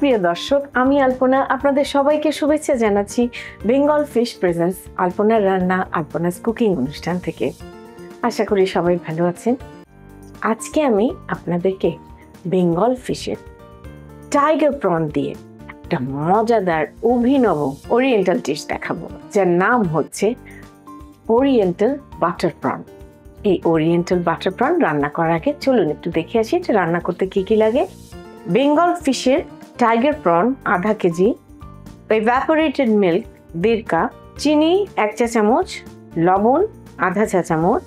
প্রিয় দর্শক, আমি আলপনা আপনাদের সবাইকে শুভেচ্ছা জানাচ্ছি বেঙ্গল ফিশ প্রেজেন্স আলপনার রান্না আলপনাস কুকিং অনুষ্ঠান থেকে। আশা করি সবাই ভালো আছেন। আজকে আমি আপনাদেরকে বেঙ্গল ফিশের টাইগার প্রন দিয়ে একটা মজাদার অভিনব ওরিয়েন্টাল ডিশ দেখাবো, যার নাম হচ্ছে ওরিয়েন্টাল বাটার প্রন। এই ওরিয়েন্টাল বাটার প্রন রান্না করার আগে চলুন একটু দেখে আসি এটা রান্না করতে কি কি লাগে। বেঙ্গল ফিশের টাইগার প্রন আধা কেজি, এভাপোরেটেড মিল্ক 1.5 কাপ, চিনি 1 চা চামচ, লবণ আধা চা চামচ,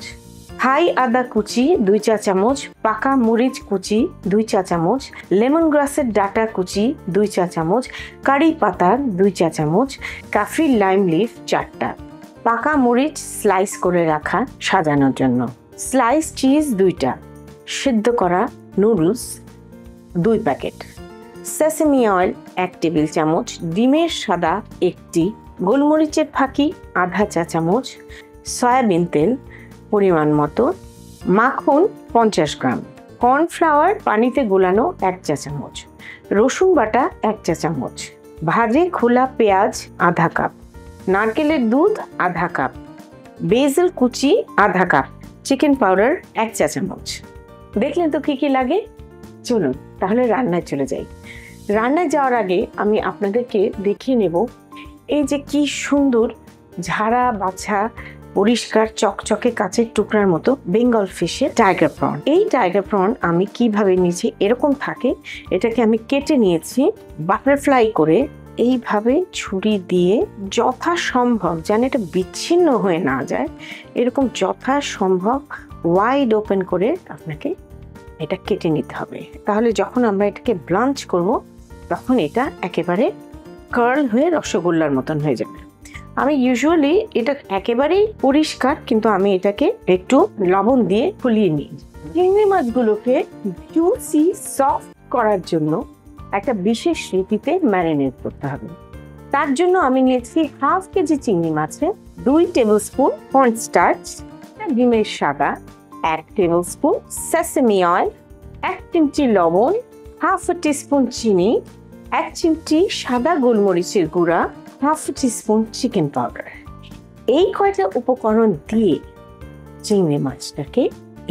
থাই আদা কুচি 2 চা চামচ, পাকা মরিচ কুচি 2 চা চামচ, লেমন গ্রাসের ডাটা কুচি 2 চা চামচ, কারি পাতা 2 চা চামচ, কাফি লাইম লিফ 4টা, পাকা মরিচ স্লাইস করে রাখা সাজানোর জন্য, স্লাইস চিজ 2টা, সিদ্ধ করা noodles 2 packet, sesame oil 1 table চামচ, ডিমের সাদা 1টি, গোলমরিচের ফাঁকি আধা চা চামচ, সয়াবিন তেল পরিমাণ মতো, মাখন 50 গ্রাম, কর্নফ্লাওয়ার পানিতে গোলানো 1 চা চামচ, রসুন বাটা 1 চা চামচ, ভাজে খোলা পেঁয়াজ আধা কাপ, নারকেলের দুধ আধা কাপ, বেসেল কুচি আধা কাপ, চিকেন পাউডার 1 চা চামচ। দেখলেন তো কি কি লাগে। চলুন তাহলে রান্নায় চলে যাই। রান্নায় যাওয়ার আগে আমি আপনাদেরকে দেখিয়ে নেব এই যে কি সুন্দর ঝাড়া বাছা পরিষ্কার চকচকে কাচের টুকরার মতো বেঙ্গল ফিশের টাইগার প্রন। এই টাইগার প্রন আমি কিভাবে নিয়েছি, এরকম থাকে, এটাকে আমি কেটে নিয়েছি বাটারফ্লাই করে, এইভাবে ছুরি দিয়ে যথাসম্ভব যেন এটা বিচ্ছিন্ন হয়ে না যায় এরকম যথাসম্ভব ওয়াইড ওপেন করে আপনাকে এটা কেটে নিতে হবে। তাহলে যখন আমরা এটাকে ব্লাঞ্চ করব তখন এটা একেবারে কার্ল হয়ে রসগোল্লার মতন হয়ে যাবে। আমি ইউজুয়ালি এটা একেবারেই পরিষ্কার, কিন্তু আমি এটাকে একটু লবণ দিয়ে ফুলিয়ে নিই। চিংড়ি মাছগুলোকে জুসি সফট করার জন্য একটা বিশেষ রীতিতে ম্যারিনেট করতে হবে। তার জন্য আমি নিয়েছি হাফ কেজি চিংড়ি মাছে 2 টেবিল স্পুন কর্ন স্টার্চ, ডিমের সাদা 1 টেবিল স্পুন, সেসেমি অয়েল 1 চিমটি, লবণ হাফ টিস্পুন, চিনি 1 চিমটি, সাদা গোলমরিচের গুঁড়া হাফ টিস্পুন, চিকেন পাউডার। এই কয়টা উপকরণ দিয়ে চিংড়ি মাছটাকে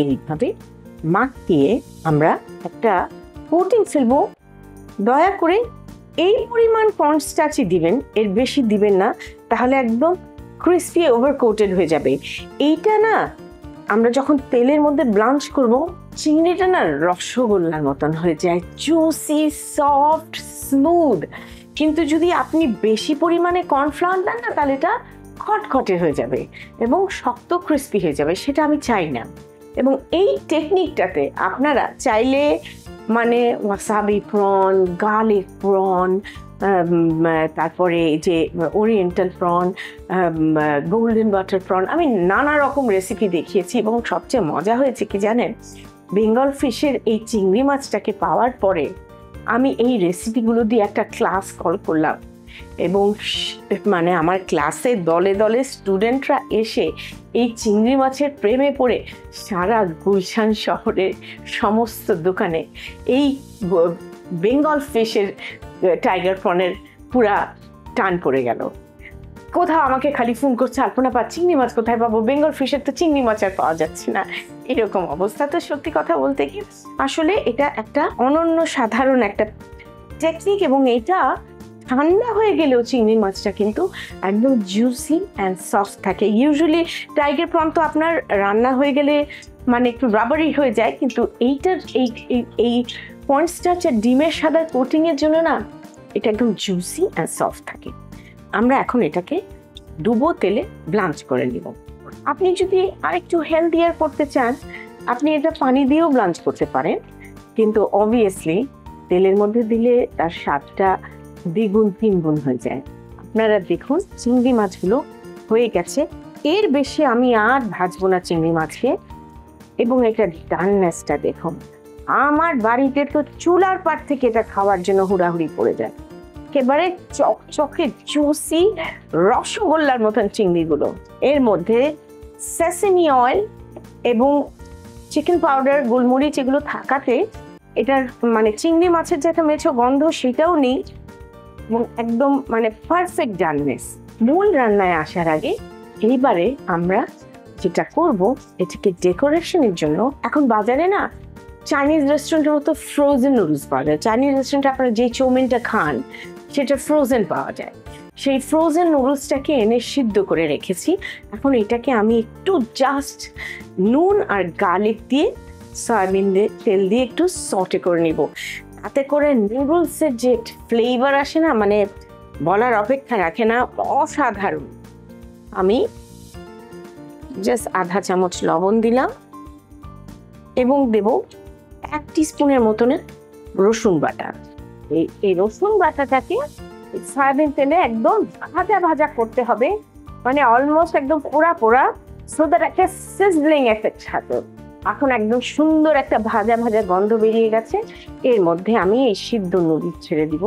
এইভাবে মাখিয়ে আমরা একটা কোটিং ফেলবো। দয়া করে এই পরিমাণ কর্নস্টার্চই দিবেন, এর বেশি দিবেন না, তাহলে একদম ক্রিস্পি ওভারকোটেড হয়ে যাবে। এইটা না আমরা যখন তেলের মধ্যে ব্লাঞ্চ করব চিংড়িটা না রসগোল্লার মতন হয়ে যায়, জুসি সফট স্মুথ। কিন্তু যদি আপনি বেশি পরিমাণে কর্নফ্লাওয়ার দেন না তাহলে এটা খটখটে হয়ে যাবে এবং শক্ত ক্রিস্পি হয়ে যাবে, সেটা আমি চাই না। এবং এই টেকনিকটাতে আপনারা চাইলে মানে ওয়াসাবি প্রন, গার্লিক প্রন, তারপরে যে oriental prawn, golden butter prawn, আমি নানা রকম রেসিপি দেখিয়েছি। এবং সবচেয়ে মজা হয়েছে কি জানেন, বেঙ্গল ফিশের এই চিংড়ি মাছটাকে পাওয়ার পরে আমি এই রেসিপিগুলো দিয়ে একটা ক্লাস কল করলাম এবং মানে আমার ক্লাসে দলে দলে স্টুডেন্টরা এসে এই চিংড়ি মাছের প্রেমে পড়ে সারা গুলশান শহরের সমস্ত দোকানে এই বেঙ্গল ফিশের টাইগার প্রনের পুরা টান পড়ে গেল। কোথাও আমাকে খালি ফোন করছে, আলপনা চিংড়ি মাছ কোথায় পাবো, বেঙ্গল ফিশের তো চিংড়ি মাছ আর পাওয়া যাচ্ছে না, এরকম অবস্থা। তো সত্যি কথা বলতে কি আসলে এটা একটা অনন্য সাধারণ একটা টেকনিক, এবং এটা ঠান্ডা হয়ে গেলেও চিংড়ি মাছটা কিন্তু একদম জুসি অ্যান্ড সফট থাকে। ইউজুয়ালি টাইগার প্রন তো আপনার রান্না হয়ে গেলে মানে একটু রাবারি হয়ে যায়, কিন্তু এইটার এই কর্ন স্টার্চ আর ডিমের সাদা কোটিংয়ের জন্য না এটা একদম জুসি অ্যান্ড সফট থাকে। আমরা এখন এটাকে ডুবো তেলে ব্লাঞ্চ করে নিব। আপনি যদি আরেকটু হেলদিয়ার করতে চান আপনি এটা পানি দিয়েও ব্লাঞ্চ করতে পারেন, কিন্তু অবভিয়াসলি তেলের মধ্যে দিলে তার স্বাদটা দ্বিগুণ 3 গুণ হয়ে যায়। আপনারা দেখুন চিংড়ি মাছগুলো হয়ে গেছে, এর বেশি আমি আর ভাজবো না চিংড়ি মাছকে। এবং এটা ডাননেসটা দেখুন, আমার বাড়িতে তো চুলার পাট থেকে এটা খাওয়ার জন্য হুড়াহুড়ি পড়ে যায়। একেবারে চকচকে জুসি রসগোল্লার মতন চিংড়িগুলো। এর মধ্যে সেসেমি অয়েল এবং চিকেন পাউডার, গোলমরিচ এগুলো থাকাতে এটার মানে চিংড়ি মাছের যে একটা মেছো গন্ধ সেটাও নেই, এবং একদম মানে পারফেক্ট ডালনেস। মূল রান্নায় আসার আগে এইবারে আমরা যেটা করব, এটাকে ডেকোরেশনের জন্য এখন বাজারে না চাইনিজ রেস্টুরেন্টের মতো ফ্রোজেন নুডলস পাওয়া যায়। চাইনিজ রেস্টুরেন্টে আপনারা যে চাউমিনটা খান সেটা ফ্রোজেন পাওয়া যায়। সেই ফ্রোজেন নুডলসটাকে এনে সিদ্ধ করে রেখেছি। এখন এটাকে আমি একটু জাস্ট নুন আর গার্লিক দিয়ে সয়াবিন দিয়ে তেল দিয়ে একটু সটে করে নিব। তাতে করে নুডলসের যে ফ্লেভার আসে না, মানে বলার অপেক্ষা রাখে না, অসাধারণ। আমি জাস্ট আধা চামচ লবণ দিলাম এবং দেব 1 টিস্পুনের মতনের রসুন বাটা। এই রসুন বাটাটাকে সয়াবিন তেলে একদম ভাজা ভাজা করতে হবে, মানে অলমোস্ট একদম পোড়া পোড়া, সো দ্যাট একটা সিজলিং এফেক্ট থাকে। এখন একদম সুন্দর একটা ভাজা ভাজা গন্ধ বেরিয়ে গেছে। এর মধ্যে আমি এই সিদ্ধ নুডলস ছেড়ে দিব।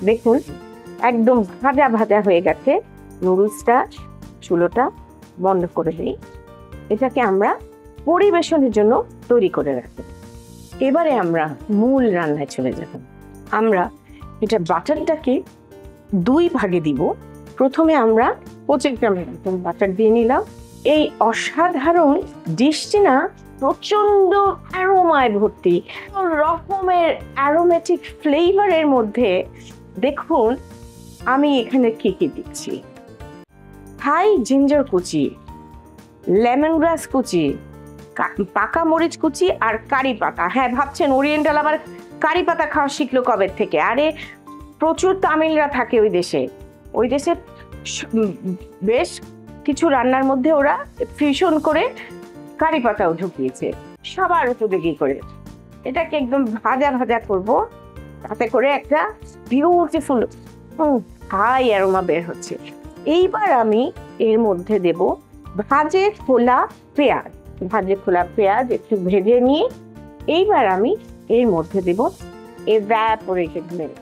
দেখুন একদম ভাজা ভাজা হয়ে গেছে নুডলসটা। চুলোটা বন্ধ করে দিই। এটাকে আমরা পরিবেশনের জন্য তৈরি করে রাখি। এবারে আমরা মূল রান্নায় চলে যাব। আমরা এটা বাটারটাকে 2 ভাগে দিব। প্রথমে আমরা 25 গ্রামের বাটার দিয়ে নিলাম। এই অসাধারণ ডিশটি না প্রচন্ড অ্যারোমায় ভর্তি, রকমের অ্যারোমেটিক ফ্লেভারের মধ্যে। দেখুন আমি এখানে কি কি দিচ্ছি। থাই জিঞ্জার কুচি, লেমন গ্রাস কুচি, পাকা মরিচ কুচি আর কারি পাতা। হ্যাঁ, ভাবছেন ওরিয়েন্টাল আবার কারি পাতা খাওয়া শিখলো কবে থেকে? আরে প্রচুর তামিলরা থাকে ওই দেশে বেশ কিছু রান্নার মধ্যে ওরা ফিউশন করে কারি পাতাও ঢুকিয়েছে, সবার উপযোগী করে। এটাকে একদম ভাজা ভাজা করব, তাতে করে একটা বিউটিফুল হাই অ্যারোমা বের হচ্ছে। এইবার আমি এর মধ্যে দেব ভাজে খোলা পেঁয়াজ একটু ভেজে নিয়ে এইবার আমি এর মধ্যে দেব এভাপোরেটেড মিল্ক।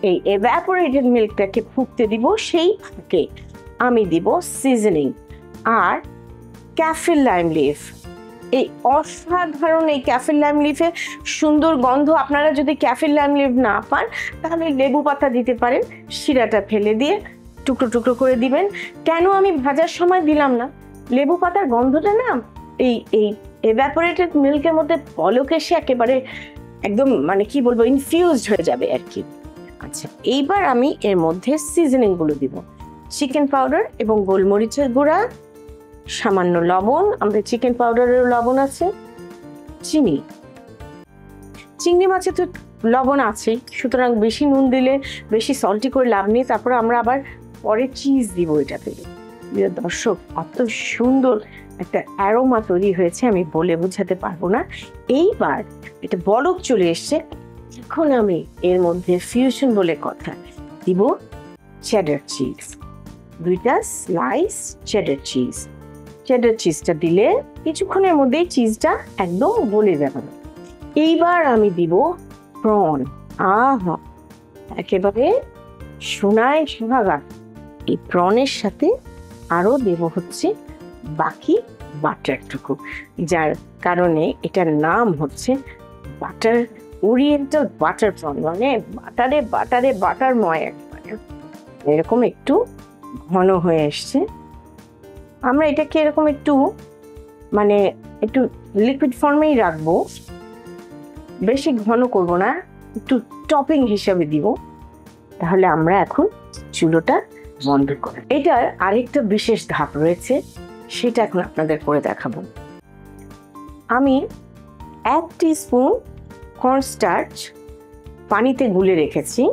এই এভাপোরেটেড মিল্কটাকে ফুটতে দিব। সেই ফাঁকে আমি দিব সিজনিং আর ক্যাফে লাইম লিফ। এই অসাধারণ এই ক্যাফে লাইম লিফের সুন্দর গন্ধ। আপনারা যদি ক্যাফে লাইম লিফ না পান তাহলে লেবু পাতা দিতে পারেন। শিরাটা ফেলে দিয়ে টুকরো টুকরো করে দিবেন। কেন আমি ভাজার সময় দিলাম না? লেবু পাতার গন্ধটা না এই এভাপোরেটেড মিল্কের মধ্যে পলক এসে একেবারে একদম মানে কি বলবো ইনফিউজড হয়ে যাবে আর কি। আচ্ছা, এইবার আমি এর মধ্যে সিজনিং গুলো দিব। চিকেন পাউডার এবং গোলমরিচের গুঁড়া, সামান্য লবণ, আমাদের চিকেন পাউডারের লবণ আছে, চিনি। চিংড়ি মাছে তো লবণ আছে, সুতরাং বেশি নুন দিলে বেশি সল্টি করে লাভ নেই। তারপরে আমরা আবার পরে চিজ দিব এটাতে। দর্শক, এত সুন্দর একটা অ্যারোমা তৈরি হয়েছে আমি বলে বোঝাতে পারবো না। এইবার এটা বলক চলে এসছে। এখন আমি এর মধ্যে ফিউশন বলে কথা দিব চেডার চিজ, 2টা স্লাইস চেডার চিজ। চেডার চিজটা দিলে কিছুক্ষণের মধ্যেই চিজটা একদম গলে যাবে। এইবার আমি দিব প্রন। আহা, একেবারে সোনায় সোহাগা। এই প্রনের সাথে আরো দেব হচ্ছে বাকি বাটারটুকু, যার কারণে এটার নাম হচ্ছে বাটার ওরিয়েন্টাল বাটার প্রন। মানে বাটারময় একবারে। এরকম একটু ঘন হয়ে এসছে। আমরা এটাকে এরকম একটু মানে একটু লিকুইড ফর্মেই রাখবো, বেশি ঘন করব না, একটু টপিং হিসাবে দিব। তাহলে আমরা এখন চুলোটা বন্ধ করি। এটার আরেকটা বিশেষ ধাপ রয়েছে, সেটা এখন আপনাদের করে দেখাবো। আমি 1 টিস্পুন কর্নস্টার্চ পানিতে গুলে রেখেছি,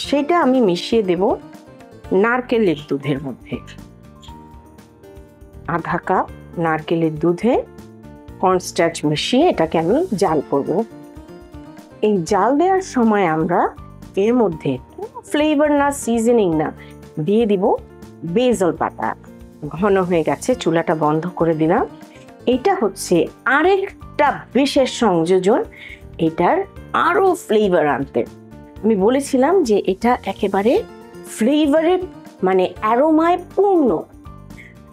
সেটা আমি মিশিয়ে দেব নারকেলের দুধের মধ্যে। আধা কাপ নারকেলের দুধে কর্নস্টার্চ মিশিয়ে এটাকে আমি জাল করব। এই জাল দেওয়ার সময় আমরা এর মধ্যে ফ্লেভার না সিজনিং না দিয়ে দিব বেসল পাতা। ঘন হয়ে গেছে, চুলাটা বন্ধ করে দিলাম। এটা হচ্ছে আরেকটা বিশেষ সংযোজন এটার আরো ফ্লেভার আনতে। আমি বলেছিলাম যে এটা একেবারে ফ্লেভারে মানে অ্যারোমায় পূর্ণ।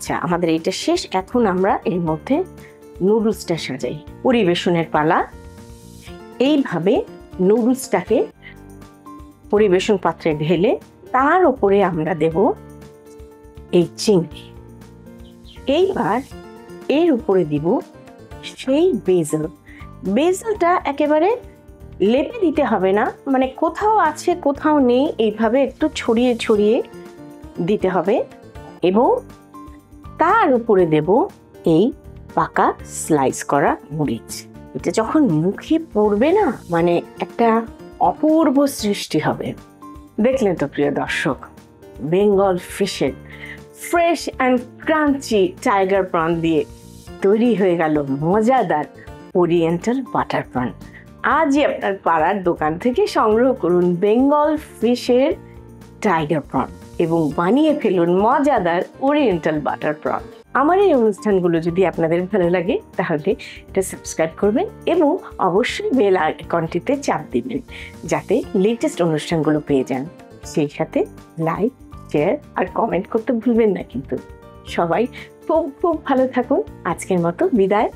আচ্ছা, আমাদের এটা শেষ। এখন আমরা এর মধ্যে নুডলসটা সাজাই। পরিবেশনের পালা। এইভাবে নুডলসটাকে পরিবেশন পাত্রে ঢেলে তার উপরে আমরা দেব এই চিংড়ি। এইবার এর উপরে দিব সেই বেজল। বেজলটা একেবারে লেপে দিতে হবে না, মানে কোথাও আছে কোথাও নেই, এইভাবে একটু ছড়িয়ে ছড়িয়ে দিতে হবে। এবং তার উপরে দেব এই পাকা স্লাইস করা মরিচ। এটা যখন মুখে পড়বে না, মানে একটা অপূর্ব সৃষ্টি হবে। দেখলেন তো প্রিয় দর্শক, বেঙ্গল ফিশের fresh and crunchy tiger prawn দিয়ে তৈরি হয়ে গেল মজাদার ওরিয়েন্টাল বাটার প্রন। আজই আপনার পাড়ার দোকান থেকে সংগ্রহ করুন বেঙ্গল ফিশের টাইগার প্রন এবং বানিয়ে ফেলুন মজাদার ওরিয়েন্টাল বাটার প্রন। আমার এই অনুষ্ঠানগুলো যদি আপনাদের ভালো লাগে তাহলে এটা সাবস্ক্রাইব করবেন এবং অবশ্যই বেল আইকনটিতে চাপ দিবেন যাতে লেটেস্ট অনুষ্ঠানগুলো পেয়ে যান। সেই সাথে লাইক, শেয়ার আর কমেন্ট করতে ভুলবেন না কিন্তু। সবাই খুব খুব ভালো থাকুন। আজকের মতো বিদায়।